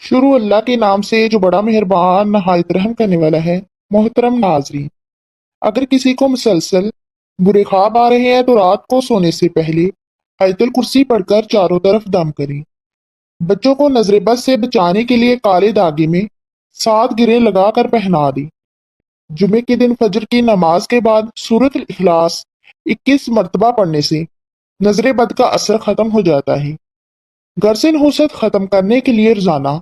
شروع اللہ کے نام سے جو بڑا مہربان نہایت رحم کرنے والا ہے۔ محترم ناظرین، اگر کسی کو مسلسل برے خواب آ رہے ہیں تو رات کو سونے سے پہلے آیت الکرسی پڑھ کر چاروں طرف دم کریں۔ بچوں کو نظر بد سے بچانے کے لیے کالے داغے میں 7 گریں لگا کر پہنا دیں۔ جمعے کے دن فجر کی نماز کے بعد سورۃ الاخلاص 21 مرتبہ پڑھنے سے نظر بد کا اثر ختم ہو جاتا ہے۔ گھر سے نحوست ختم کرنے کے لیے روزانہ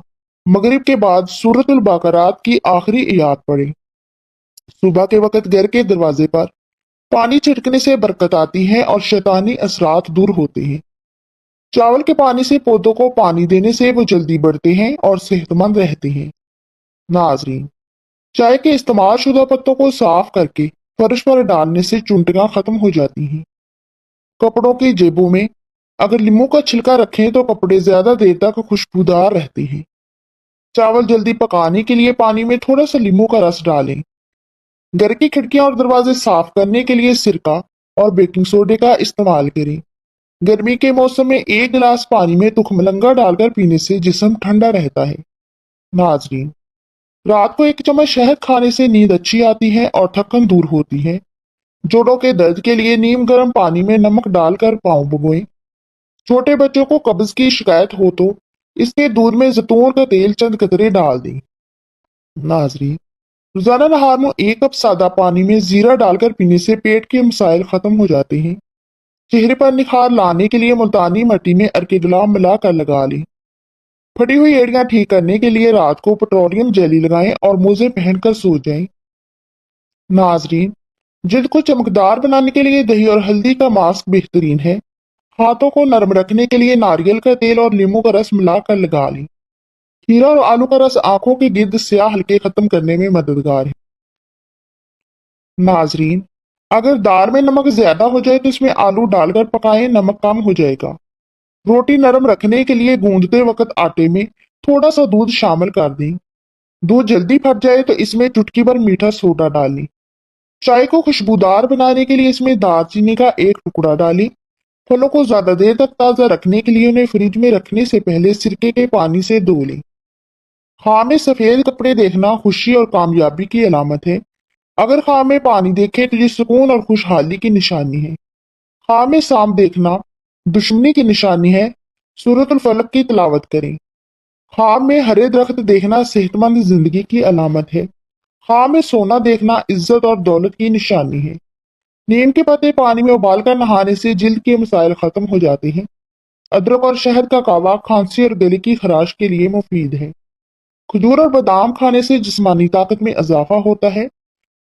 مغرب کے بعد سورۃ البقرات کی آخری آیات پڑھیں۔ صبح کے وقت گھر کے دروازے پر پانی چھڑکنے سے برکت آتی ہے اور شیطانی اثرات دور ہوتے ہیں۔ چاول کے پانی سے پودوں کو پانی دینے سے وہ جلدی بڑھتے ہیں اور صحت مند رہتے ہیں۔ ناظرین، چائے کے استعمال شدہ پتوں کو صاف کر کے فرش پر ڈالنے سے چونٹیاں ختم ہو جاتی ہیں۔ کپڑوں کی جیبوں میں اگر لیموں کا چھلکا رکھیں تو کپڑے زیادہ دیر تک خوشبودار رہتے ہیں۔ چاول جلدی پکانے کے لیے پانی میں تھوڑا سا لیموں کا رس ڈالیں۔ گھر کی کھڑکیاں اور دروازے صاف کرنے کے لیے سرکہ اور بیکنگ سوڈے کا استعمال کریں۔ گرمی کے موسم میں 1 گلاس پانی میں تخم لنگا ڈال کر پینے سے جسم ٹھنڈا رہتا ہے۔ ناظرین، رات کو 1 چمچ شہد کھانے سے نیند اچھی آتی ہے اور تھکن دور ہوتی ہے۔ جوڑوں کے درد کے لیے نیم گرم پانی میں نمک ڈال کر پاؤں بھگوئیں۔ چھوٹے بچوں کو قبض کی شکایت ہو تو اس کے دودھ میں زیتون کا تیل چند قطرے ڈال دیں۔ ناظرین، روزانہ نہار میں 1 کپ سادہ پانی میں زیرہ ڈال کر پینے سے پیٹ کے مسائل ختم ہو جاتے ہیں۔ چہرے پر نکھار لانے کے لیے ملتانی مٹی میں ارک گلاب ملا کر لگا لیں۔ پھٹی ہوئی ایڑیاں ٹھیک کرنے کے لیے رات کو پیٹرولیم جیلی لگائیں اور موزے پہن کر سو جائیں۔ ناظرین، جلد کو چمکدار بنانے کے لیے دہی اور ہلدی کا ماسک بہترین ہے۔ ہاتھوں کو نرم رکھنے کے لیے ناریل کا تیل اور لیموں کا رس ملا کر لگا لیں۔ کھیرا اور آلو کا رس آنکھوں کے گرد سیاہ حلقے ختم کرنے میں مددگار ہے۔ ناظرین، اگر دال میں نمک زیادہ ہو جائے تو اس میں آلو ڈال کر پکائیں، نمک کم ہو جائے گا۔ روٹی نرم رکھنے کے لیے گوندتے وقت آٹے میں تھوڑا سا دودھ شامل کر دیں۔ دودھ جلدی پھٹ جائے تو اس میں چٹکی بھر میٹھا سوڈا ڈال لیں۔ چائے کو خوشبودار بنانے کے لیے اس میں دار چینی کا 1 ٹکڑا ڈالیں۔ پھلوں کو زیادہ دیر تک تازہ رکھنے کے لیے انہیں فریج میں رکھنے سے پہلے سرکے کے پانی سے دھو لیں۔ خواہ میں سفید کپڑے دیکھنا خوشی اور کامیابی کی علامت ہے۔ اگر خواہ میں پانی دیکھے تو یہ سکون اور خوشحالی کی نشانی ہے۔ خواہ میں سانپ دیکھنا دشمنی کی نشانی ہے۔ سورۃ الفلق کی تلاوت کریں۔ خواہ میں ہرے درخت دیکھنا صحت مند زندگی کی علامت ہے۔ خواہ میں سونا دیکھنا عزت اور دولت کی نشانی ہے۔ نیم کے پتے پانی میں ابال کر نہانے سے جلد کے مسائل ختم ہو جاتے ہیں۔ ادرک اور شہد کا قہوہ کھانسی اور گلے کی خراش کے لیے مفید ہے۔ کھجور اور بادام کھانے سے جسمانی طاقت میں اضافہ ہوتا ہے۔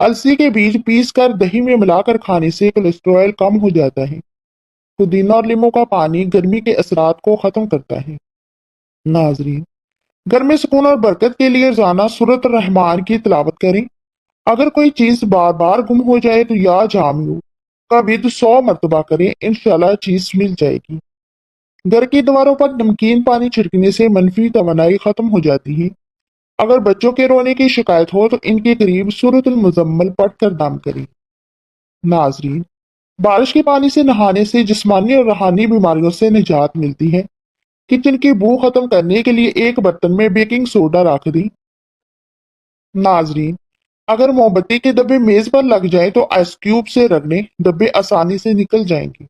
السی کے بیج پیس کر دہی میں ملا کر کھانے سے کولیسٹرول کم ہو جاتا ہے۔ پودینہ اور لیموں کا پانی گرمی کے اثرات کو ختم کرتا ہے۔ ناظرین، گھر میں سکون اور برکت کے لیے روزانہ سورۃ الرحمن کی تلاوت کریں۔ اگر کوئی چیز بار بار گم ہو جائے تو یا جامعو کا ورد 100 مرتبہ کریں، انشاءاللہ چیز مل جائے گی۔ گھر کی دیواروں پر نمکین پانی چھڑکنے سے منفی توانائی ختم ہو جاتی ہے۔ اگر بچوں کے رونے کی شکایت ہو تو ان کے قریب سورۃ المزمل پڑھ کر دم کریں۔ ناظرین، بارش کے پانی سے نہانے سے جسمانی اور روحانی بیماریوں سے نجات ملتی ہے۔ کچن کی بو ختم کرنے کے لیے 1 برتن میں بیکنگ سوڈا رکھ دیں۔ ناظرین، اگر موم بتی کے ڈبے میز پر لگ جائیں تو آئس کیوب سے رگڑیں، ڈبے آسانی سے نکل جائیں گے۔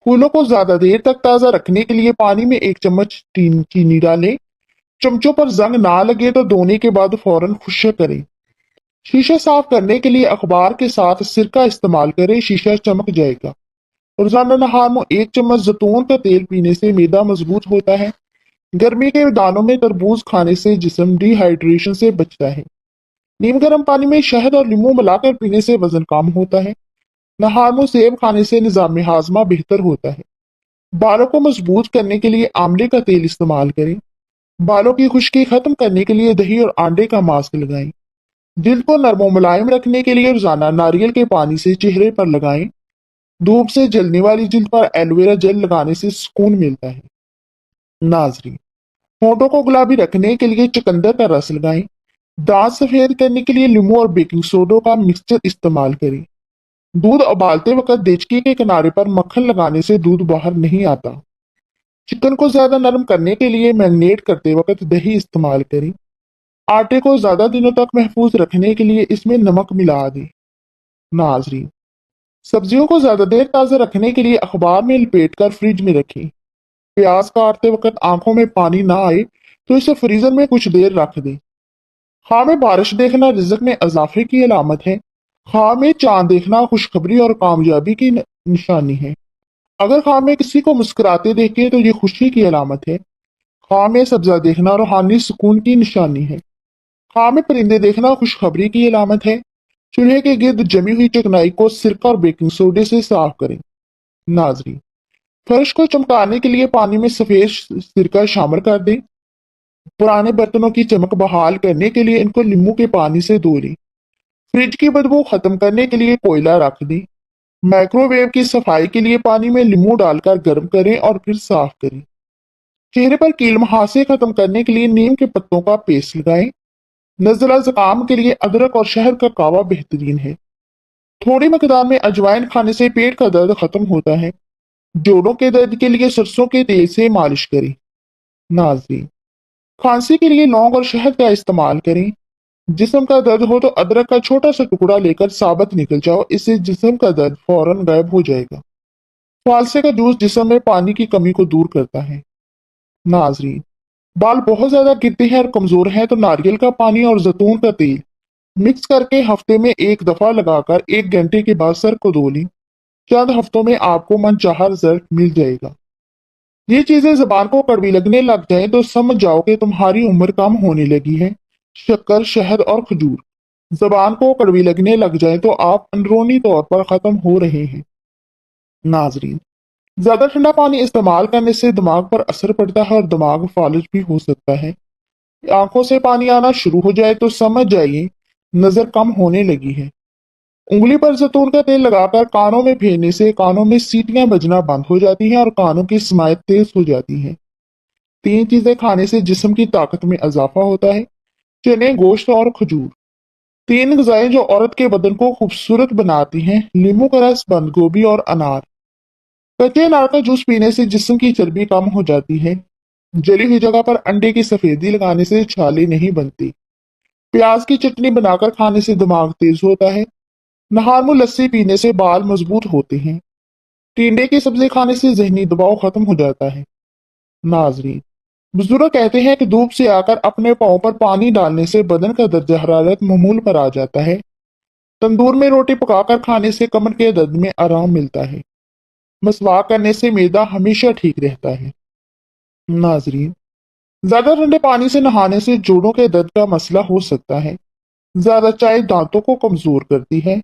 پھولوں کو زیادہ دیر تک تازہ رکھنے کے لیے پانی میں 1 چمچ چینی ڈالیں۔ چمچوں پر زنگ نہ لگے تو دھونے کے بعد فوراً خشک کریں۔ شیشہ صاف کرنے کے لیے اخبار کے ساتھ سرکہ استعمال کریں، شیشہ چمک جائے گا۔ روزانہ نہار میں 1 چمچ زیتون کا تیل پینے سے معدہ مضبوط ہوتا ہے۔ گرمی کے دانوں میں تربوز کھانے سے جسم ڈی ہائیڈریشن سے بچتا ہے۔ نیم گرم پانی میں شہد اور لیموں ملا کر پینے سے وزن کم ہوتا ہے۔ نہار میں سیب کھانے سے نظام ہاضمہ بہتر ہوتا ہے۔ بالوں کو مضبوط کرنے کے لیے آملے کا تیل استعمال کریں۔ بالوں کی خشکی ختم کرنے کے لیے دہی اور آنڈے کا ماسک لگائیں۔ جلد کو نرم و ملائم رکھنے کے لیے روزانہ ناریل کے پانی سے چہرے پر لگائیں۔ دھوپ سے جلنے والی جلد پر ایلوویرا جیل لگانے سے سکون ملتا ہے۔ ناظرین، ہونٹوں کو گلابی رکھنے کے لیے چقندر کا رس لگائیں۔ دانت سفید کرنے کے لیے لیموں اور بیکنگ سوڈا کا مکسچر استعمال کریں۔ دودھ ابالتے وقت دیچکی کے کنارے پر مکھن لگانے سے دودھ باہر نہیں آتا۔ चिकन को ज्यादा नरम करने के लिए मैरिनेट करते वक्त दही इस्तेमाल करें। आटे को ज्यादा दिनों तक महफूज रखने के लिए इसमें नमक मिला दें। नाजरीन, सब्जियों को ज्यादा देर ताज़ा रखने के लिए अखबार में लपेटकर फ्रिज में रखें। प्याज काटते वक्त आंखों में पानी ना आए तो इसे फ्रीजर में कुछ देर रख दें। ख्वाह में बारिश देखना रिज़्क में इजाफे की अलामत है। ख्वाह में चांद देखना खुशखबरी और कामयाबी की निशानी है। अगर ख्वाह में किसी को मुस्कुराते देखें तो ये खुशी की अलामत है। ख्वाह में सब्जा देखना रूहानी सुकून की निशानी है। ख्वाह में परिंदे देखना खुशखबरी की अलामत है। चूल्हे के गिर्द जमी हुई चिकनाई को सिरका और बेकिंग सोडे से साफ करें। नाजरीन, फर्श को चमकाने के लिए पानी में सफेद सिरका शामिल कर दें। पुराने बर्तनों की चमक बहाल करने के लिए इनको नींबू के पानी से धो लें। फ्रिज की बदबू खत्म करने के लिए कोयला रख दें। माइक्रोवेव की सफाई के लिए पानी में नींबू डालकर गर्म करें और फिर साफ करें। चेहरे पर कील मुहासे खत्म करने के लिए नीम के पत्तों का पेस्ट लगाएं। नज़ला जुकाम के लिए अदरक और शहद का कावा बेहतरीन है। थोड़ी मकदार में अजवाइन खाने से पेट का दर्द खत्म होता है। जोड़ों के दर्द के लिए सरसों के तेल से मालिश करें। नाज़रीन, खांसी के लिए लौंग और शहद का इस्तेमाल करें। जिस्म का दर्द हो तो अदरक का छोटा सा टुकड़ा लेकर साबुत निकल जाओ, इससे जिस्म का दर्द फौरन गायब हो जाएगा। फालसे का जूस जिस्म में पानी की कमी को दूर करता है। नाजरीन, बाल बहुत ज्यादा गिरते हैं और कमजोर हैं तो नारियल का पानी और जैतून का तेल मिक्स करके हफ्ते में एक दफा लगाकर 1 घंटे के बाद सर को धो लें। चंद हफ्तों में आपको मनचाहा रिजल्ट मिल जाएगा। ये चीजें जबान को कड़वी लगने लग जाए तो समझ जाओ कि तुम्हारी उम्र कम होने लगी है। शक्कर, शहद और खजूर जबान को कड़वी लगने लग जाए तो आप अंदरूनी तौर पर खत्म हो रहे हैं। नाजरीन, ज्यादा ठंडा पानी इस्तेमाल करने से दिमाग पर असर पड़ता है और दिमाग फालिज भी हो सकता है। आंखों से पानी आना शुरू हो जाए तो समझ जाइए नजर कम होने लगी है। उंगली पर जैतून का तेल लगाकर कानों में फेरने से कानों में सीटियां बजना बंद हो जाती हैं और कानों की समायत तेज हो जाती है। 3 चीजें खाने से जिस्म की ताकत में इजाफा होता है। चने, गोश्त और खजूर। 3 ग़िज़ाएं जो औरत के बदन को खूबसूरत बनाती हैं। नींबू का रस, बंद गोभी और अनार। कच्चे अनार का जूस पीने से जिस्म की चर्बी कम हो जाती है। जली हुई जगह पर अंडे की सफेदी लगाने से छाले नहीं बनती। प्याज की चटनी बनाकर खाने से दिमाग तेज होता है। नहारमू लस्सी पीने से बाल मजबूत होते हैं। टिंडे की सब्जी खाने से जहनी दबाव खत्म हो जाता है। नाजरीन, बुजुर्ग कहते हैं कि धूप से आकर अपने पाँव पर पानी डालने से बदन का दर्जा हरारत मामूल पर आ जाता है। तंदूर में रोटी पकाकर खाने से कमर के दर्द में आराम मिलता है। मसवाक करने से मैदा हमेशा ठीक रहता है। नाजरीन, ज्यादा ठंडे पानी से नहाने से जोड़ों के दर्द का मसला हो सकता है। ज्यादा चाय दांतों को कमजोर करती है।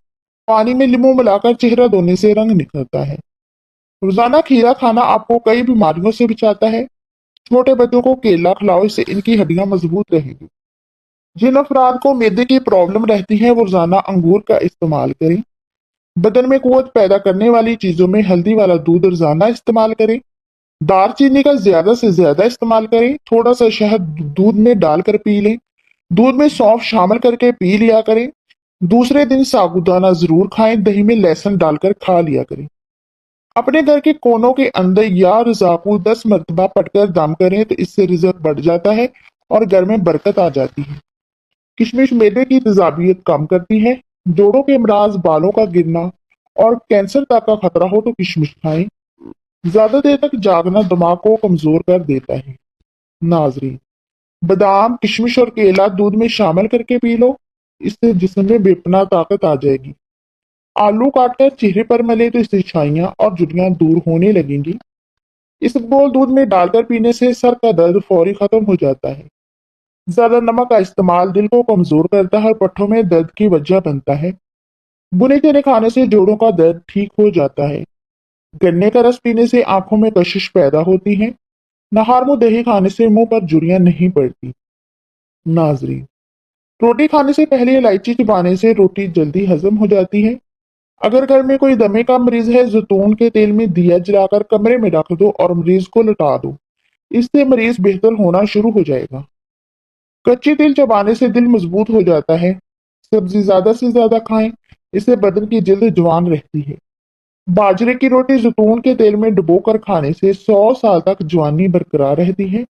पानी में नींबू मिलाकर चेहरा धोने से रंग निकलता है। रोजाना खीरा खाना आपको कई बीमारियों से बचाता है। छोटे बच्चों को केला खिलाओ, इससे इनकी हड्डियां मजबूत रहेगी। जिन अफराद को मैदे की प्रॉब्लम रहती है वो रोजाना अंगूर का इस्तेमाल करें। बदन में कुव्वत पैदा करने वाली चीजों में हल्दी वाला दूध रोजाना इस्तेमाल करें। दालचीनी का ज्यादा से ज्यादा इस्तेमाल करें। थोड़ा सा शहद दूध में डालकर पी लें। दूध में सौंफ शामिल करके पी लिया करें। दूसरे दिन साबूदाना जरूर खाएं। दही में लहसुन डालकर खा लिया करें। अपने घर के कोनों के अंदर या रजाकू 10 मरतबा पटकर दम करें तो इससे रिजल्ट बढ़ जाता है और घर में बरकत आ जाती है। किशमिश मैदे की तेजाबियत कम करती है। जोड़ों के अमराज, बालों का गिरना और कैंसर तक का खतरा हो तो किशमिश खाएं। ज्यादा देर तक जागना दिमाग को कमजोर कर देता है। नाजरीन, बादाम, किशमिश और केला दूध में शामिल करके पी लो, इससे जिस्म में बेपनाह ताकत आ जाएगी। आलू काटकर चेहरे पर मले तो इससे छाइयां और झुर्रियां दूर होने लगेंगी। इसबगोल दूध में डालकर पीने से सर का दर्द फौरी खत्म हो जाता है। ज्यादा नमक का इस्तेमाल दिल को कमजोर करता है और पट्टों में दर्द की वजह बनता है। बुने चने खाने से जोड़ों का दर्द ठीक हो जाता है। गन्ने का रस पीने से आंखों में कशिश पैदा होती है। नहार मुंह दही खाने से मुंह पर झुर्रियां नहीं पड़ती। नाजरीन, रोटी खाने से पहले इलायची चबाने से रोटी जल्दी हजम हो जाती है। अगर घर में कोई दमे का मरीज है, जैतून के तेल में दिया जलाकर कमरे में रख दो और मरीज को लौटा दो, इससे मरीज बेहतर होना शुरू हो जाएगा। कच्ची तिल चबाने से दिल मजबूत हो जाता है। सब्जी ज्यादा से ज्यादा खाएं, इससे बदन की जल्द जवान रहती है। बाजरे की रोटी जैतून के तेल में डुबोकर खाने से 100 साल तक जवानी बरकरार रहती है।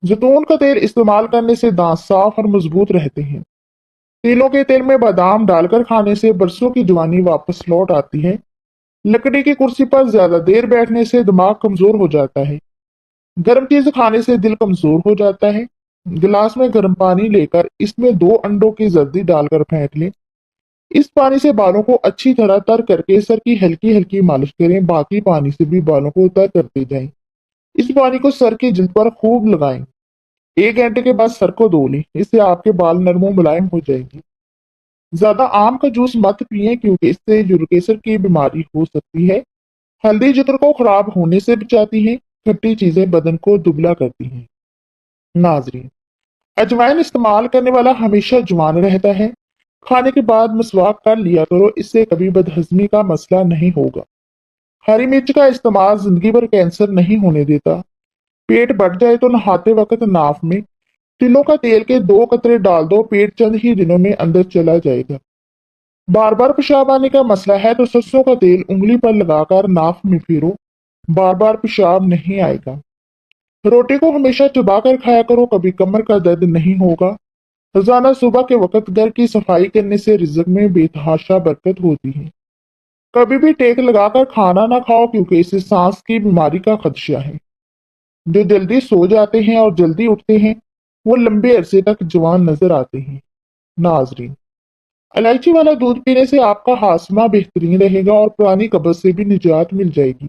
जैतून का तेल इस्तेमाल करने से दांत साफ और मजबूत रहते हैं। तिलों के तेल में बादाम डालकर खाने से बरसों की जवानी वापस लौट आती है। लकड़ी की कुर्सी पर ज्यादा देर बैठने से दिमाग कमजोर हो जाता है। गर्म चीज खाने से दिल कमजोर हो जाता है। गिलास में गर्म पानी लेकर इसमें 2 अंडों की जर्दी डालकर फेंट लें। इस पानी से बालों को अच्छी तरह तर करके सर की हल्की हल्की मालिश करें। बाकी पानी से भी बालों को तर करते जाएं। इस पानी को सर की जिल्द पर खूब लगाएं। 1 घंटे के बाद सर को धो लें। इससे आपके बाल नरम और मुलायम हो जाएंगे। ज्यादा आम का जूस मत पिए क्योंकि इससे यूरिक एसिड की बीमारी हो सकती है। हल्दी जिगर को खराब होने से बचाती है। खट्टी चीजें बदन को दुबला करती हैं। नाजरीन, अजवाइन इस्तेमाल करने वाला हमेशा जवान रहता है। खाने के बाद मसवाक कर लिया करो, इससे कभी बदहजमी का मसला नहीं होगा। हरी मिर्च का इस्तेमाल जिंदगी भर कैंसर नहीं होने देता। पेट बढ़ जाए तो नहाते वक्त नाफ में तिलों का तेल के 2 कतरे डाल दो। पेट चंद ही दिनों में अंदर चला जाएगा। बार बार पेशाब आने का मसला है तो सरसों का तेल उंगली पर लगाकर नाफ में फेरो। बार बार पेशाब नहीं आएगा। रोटी को हमेशा चबाकर खाया करो, कभी कमर का दर्द नहीं होगा। रोजाना सुबह के वक्त घर की सफाई करने से रिज्क में बेतहाशा बरकत होती है। कभी भी टेक लगाकर खाना ना खाओ क्योंकि इससे सांस की बीमारी का खदशा है। जो जल्दी सो जाते हैं और जल्दी उठते हैं वो लंबे अरसे तक जवान नजर आते हैं। नाजरीन, इलायची वाला दूध पीने से आपका हाजमा बेहतरीन रहेगा और पुरानी कब्ज से भी निजात मिल जाएगी।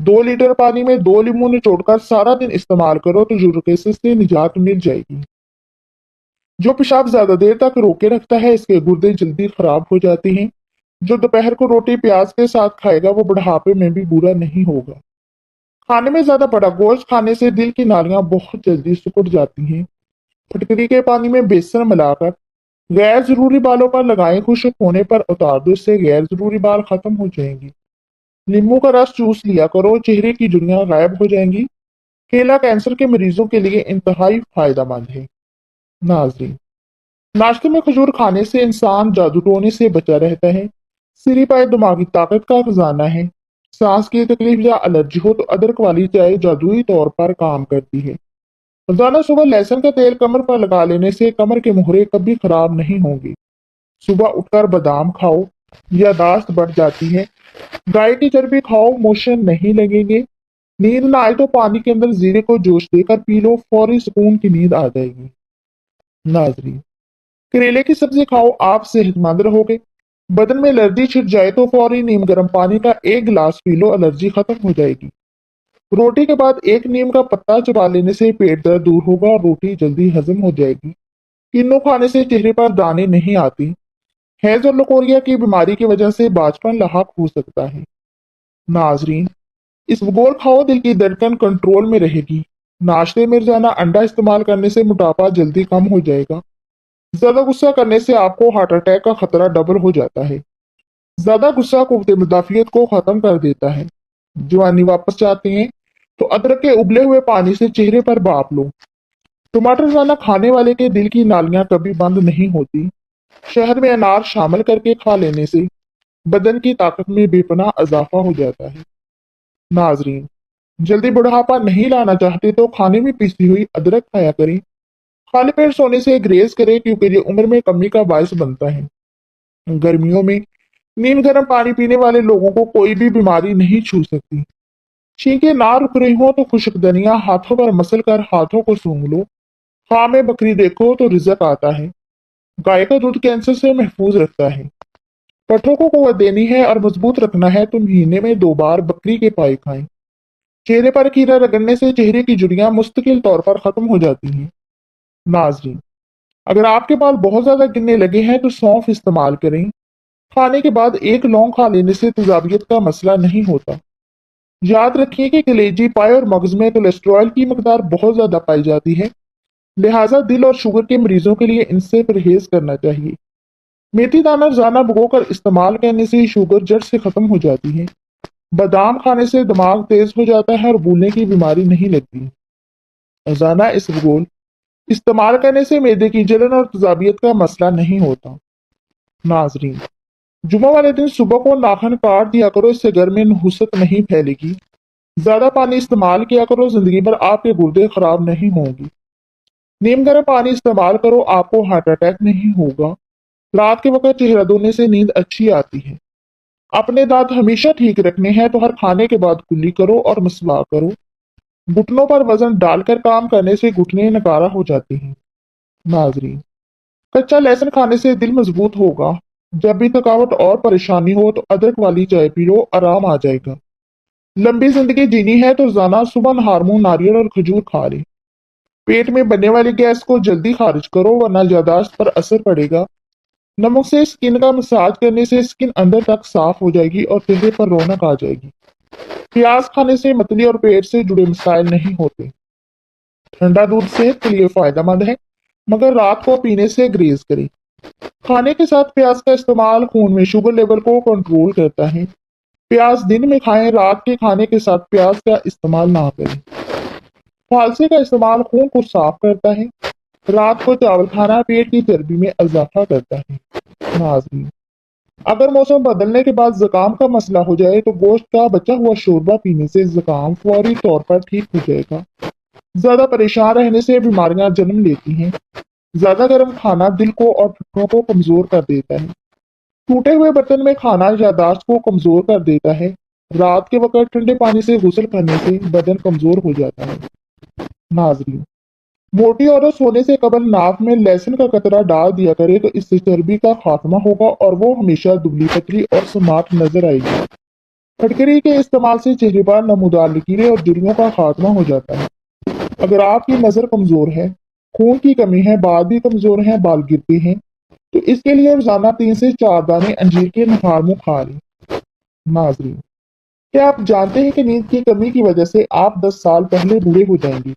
2 लीटर पानी में 2 नींबू निचोड़कर सारा दिन इस्तेमाल करो तो यूरिक एसिड से निजात मिल जाएगी। जो पेशाब ज्यादा देर तक रोके रखता है इसके गुर्दे जल्दी खराब हो जाते हैं। जो दोपहर को रोटी प्याज के साथ खाएगा वो बुढ़ापे में भी बुरा नहीं होगा। खाने में ज्यादा बड़ा गोश्त खाने से दिल की नालियां बहुत जल्दी सिकुड़ जाती हैं। फटकरी के पानी में बेसन मिलाकर गैर जरूरी बालों पर लगाएं। खुश्क होने पर उतार दो, इससे गैर जरूरी बाल खत्म हो जाएंगे। नींबू का रस चूस लिया करो, चेहरे की झुर्रियां गायब हो जाएंगी। केला कैंसर के मरीजों के लिए इंतहाई फायदेमंद है। नाजरीन, नाश्ते में खजूर खाने से इंसान जादू टोने से बचा रहता है। सिरी पाए दिमागी ताकत का खजाना है। सांस की तकलीफ या एलर्जी हो तो अदरक वाली चाय जादुई तौर पर काम करती है। रोजाना सुबह लहसुन का तेल कमर पर लगा लेने से कमर के मुहरे कभी खराब नहीं होंगे। सुबह उठकर बादाम खाओ, यादाश्त बढ़ जाती है। गाय की चर्बी खाओ, मोशन नहीं लगेंगे। नींद ना आए तो पानी के अंदर जीरे को जोश देकर पी लो, फौरी सुकून की नींद आ जाएगी। नाजरीन, करेले की सब्जी खाओ, आप सेहतमंद रहोगे। बदन में एलर्जी छिड़ जाए तो फौरी नीम गर्म पानी का 1 गिलास पी लो, एलर्जी खत्म हो जाएगी। रोटी के बाद एक नीम का पत्ता चबा लेने से पेट दर्द दूर होगा और रोटी जल्दी हजम हो जाएगी। किन्नू खाने से चेहरे पर दाने नहीं आती। हैज और लकोरिया की बीमारी की वजह से बाजपन लाक हो सकता है। नाजरीन, इसबगोल खाओ, दिल की धड़कन कंट्रोल में रहेगी। नाश्ते में रोजाना अंडा इस्तेमाल करने से मोटापा जल्दी कम हो जाएगा। ज्यादा गुस्सा करने से आपको हार्ट अटैक का खतरा डबल हो जाता है। ज्यादा गुस्सा कुव्वत मुदाफियत को खत्म कर देता है। जवानी वापस चाहते हैं तो अदरक के उबले हुए पानी से चेहरे पर भाप लो। टमाटर खाना खाने वाले के दिल की नालियां कभी बंद नहीं होती। शहद में अनार शामिल करके खा लेने से बदन की ताकत में बेपनाह इजाफा हो जाता है। नाजरीन, जल्दी बुढ़ापा नहीं लाना चाहते तो खाने में पिसी हुई अदरक खाया करें। खाली पेट सोने से ग्रेज करें क्योंकि ये उम्र में कमी का बायस बनता है। गर्मियों में नीम गर्म पानी पीने वाले लोगों को कोई भी बीमारी नहीं छू सकती। छींके ना रुक रही हो तो खुशकदनियां हाथों पर मसल कर हाथों को सूंघ लो। खां में बकरी देखो तो रिजक आता है। गाय का दूध कैंसर से महफूज रखता है। पट्ठों को कुव्वत देनी है और मजबूत रखना है तो महीने में 2 बार बकरी के पाए खाएं। चेहरे पर खीरा रगड़ने से चेहरे की झुर्रियां मुस्तकिल तौर पर खत्म हो जाती हैं। नाजरीन, अगर आपके बाल बहुत ज्यादा गिरने लगे हैं तो सौंफ इस्तेमाल करें। खाने के बाद एक लौंग खा लेने से तेजाबियत का मसला नहीं होता। याद रखिए कि कलेजी, पाए और मगज में कोलेस्ट्रॉल की मकदार बहुत ज्यादा पाई जाती है। लिहाजा दिल और शुगर के मरीजों के लिए इनसे परहेज करना चाहिए। मेथी दाना रोजाना भिगोकर इस्तेमाल करने से शुगर जड़ से खत्म हो जाती है। बादाम खाने से दिमाग तेज हो जाता है और भूलने की बीमारी नहीं लगती। रोजाना इसबगोल इस्तेमाल करने से मैदे की जलन और तेजाबियत का मसला नहीं होता। नाजरीन, जुम्मा वाले दिन सुबह को नाखून काट दिया करो, इससे घर में नहुसत नहीं फैलेगी। ज्यादा पानी इस्तेमाल किया करो, जिंदगी भर आपके गुर्दे खराब नहीं होंगे। नीम गर्म पानी इस्तेमाल करो, आपको हार्ट अटैक नहीं होगा। रात के वक्त चेहरा धोने से नींद अच्छी आती है। अपने दांत हमेशा ठीक रखने हैं तो हर खाने के बाद कुल्ली करो और मसवाक करो। घुटनों पर वजन डालकर काम करने से घुटने नकारा हो जाते हैं। नाजरीन, कच्चा लहसुन खाने से दिल मजबूत होगा। जब भी थकावट और परेशानी हो तो अदरक वाली चाय पी लो, आराम आ जाएगा। लंबी जिंदगी जीनी है तो रोजाना सुबह हारमोन नारियल और खजूर खा ले। पेट में बनने वाली गैस को जल्दी खारिज करो, वरना यादाश्त पर असर पड़ेगा। नमक से स्किन का मसाज करने से स्किन अंदर तक साफ हो जाएगी और चेहरे पर रौनक आ जाएगी। प्याज खाने से मतली और पेट से जुड़े मसाइल नहीं होते। ठंडा दूध सेहत के लिए फायदेमंद है, मगर रात को पीने से ग्रेज करें। खाने के साथ प्याज का इस्तेमाल खून में शुगर लेवल को कंट्रोल करता है। प्याज दिन में खाएं, रात के खाने के साथ प्याज का इस्तेमाल ना करें। फालसे का इस्तेमाल खून को साफ करता है। रात को चावल खाना पेट की चर्बी में इजाफा करता है। नाज़रीन, अगर मौसम बदलने के बाद जुकाम का मसला हो जाए तो गोश्त का बचा हुआ शोरबा पीने से जुकाम फौरी तौर पर ठीक हो जाएगा। ज्यादा परेशान रहने से बीमारियां जन्म लेती हैं। ज्यादा गर्म खाना दिल को और फेफड़ों को कमजोर कर देता है। टूटे हुए बर्तन में खाना यादाश्त को कमजोर कर देता है। रात के वक्त ठंडे पानी से गुस्ल करने से बदन कमजोर हो जाता है। नाजरीन, मोटी औरत सोने से कबल नाक में लहसुन का कतरा डाल दिया करे तो इससे चर्बी का खात्मा होगा और वो हमेशा दुबली पतली और स्मार्ट नजर आएगी। फटकरी के इस्तेमाल से चेहरे पर नमूदार लकीरें और झुर्रियों का खात्मा हो जाता है। अगर आपकी नजर कमजोर है, खून की कमी है, बाल भी कमजोर हैं, बाल गिरते हैं, तो इसके लिए रोजाना 3 से 4 दाने अंजीर के नहारमू खा लें। नाजरीन, क्या आप जानते हैं कि नींद की कमी की वजह से आप 10 साल पहले बूढ़े हो जाएंगे।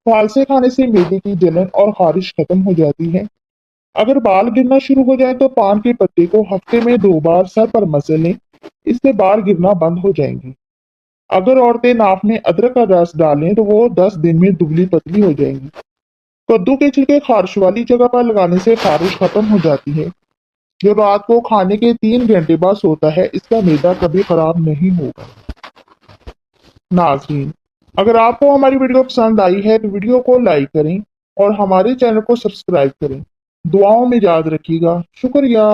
फालसे खाने से मैदे की जलन और खारिश खत्म हो जाती है। अगर बाल गिरना शुरू हो जाए तो पान के पत्ते को हफ्ते में 2 बार सर पर मसल लें, इससे बाल गिरना बंद हो जाएंगे। अगर औरतें नाक में अदरक का रस डालें तो वो 10 दिन में दुबली पतली हो जाएंगी। कद्दू के छिलके खारिश वाली जगह पर लगाने से खारिश खत्म हो जाती है। जो रात को खाने के 3 घंटे बाद सोता है, इसका मैदा कभी खराब नहीं होगा। नाजरीन, अगर आपको हमारी वीडियो पसंद आई है तो वीडियो को लाइक करें और हमारे चैनल को सब्सक्राइब करें। दुआओं में याद रखिएगा। शुक्रिया।